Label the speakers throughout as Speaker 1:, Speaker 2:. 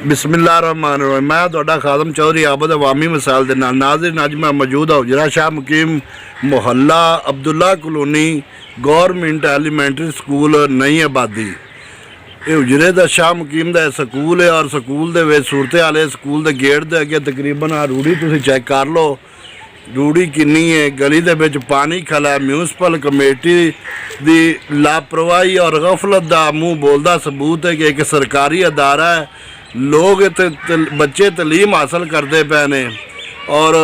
Speaker 1: बिस्मिल्लाहिर्रहमानिर्रहीम। मैं तुहाडा खादम चौधरी आबद अवामी मिसाल के नाल नाज़रीन अज मैं मौजूद हाँ उजरा शाह मुकीम मुहल्ला Abdullah colony government elementary school नई आबादी। ये उजरे का शाह मुकीम का स्कूल है और स्कूल के सूरत हाल है। स्कूल के गेट के अगे तकरीबन आ रूढ़ी तुसीं चेक कर लो, रूढ़ी किन्नी है। गली के विच पानी खला है। म्यूनसिपल कमेटी की लापरवाही और गफलत का मूँह बोलता सबूत है कि एक सरकारी अदारा है। लोग इत्थे बच्चे तलीम हासिल करते पे ने और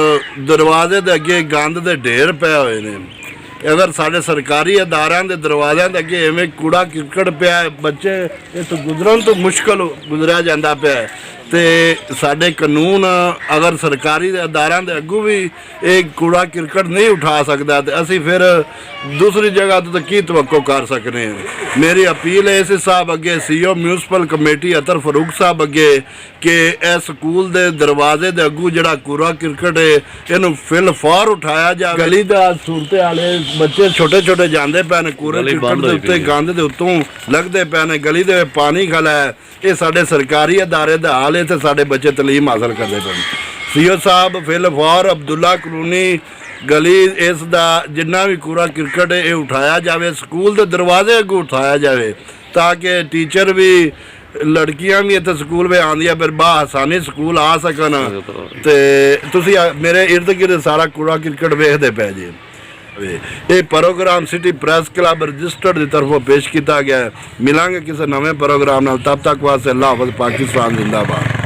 Speaker 1: दरवाजे के अगे गंद के ढेर पे हुए ने। अगर साढ़े सरकारी अदारों के दरवाज़ों के अगे इवें कूड़ा किरकट पिया बच्चे इस गुजरन तो मुश्किल गुजरिया जाता पिया तो साढ़े कानून अगर सरकारी अदारों के अगू भी एक कूड़ा किरकट नहीं उठा सकता तो असी फिर दूसरी जगह तो की तवक्को कर सकते हैं। मेरी अपील है इस साहब अगे CEO म्यूनसिपल कमेटी अतर फरूक साहब अगे कि इस स्कूल के दरवाजे के अगू जड़ा कूड़ा किरकट है इनू फिल फौर उठाया जाए। गली का सूरत हाल बच्चे छोटे छोटे जाते पे ने कूड़े किरकट के उत्ते गंद के उत्तों लगते पे ने। गली के पानी खला है। ये साढ़े सरकारी अदारे का हाल है तो साढ़े बच्चे तलीम हासिल करते पे। CEO साहब फिल फौर अब्दुल्ला कलोनी गली इसका जिन्ना भी कूड़ा किरकट है ये उठाया जाए। स्कूल के दरवाजे अगू उठाया जाए ताकि टीचर भी लड़कियां भी इतने स्कूल में आंदियां फिर आसानी स्कूल आ सकन। तो तुसी मेरे इर्द गिर्द सारा कूड़ा किरकट वेखते पे जी। ये program city press club registered की तरफों पेश किया गया है। मिलांगे किसी नवे प्रोग्राम नाल, तब तक वास्ते अल्लाह हाफ़िज़। पाकिस्तान जिंदाबाद।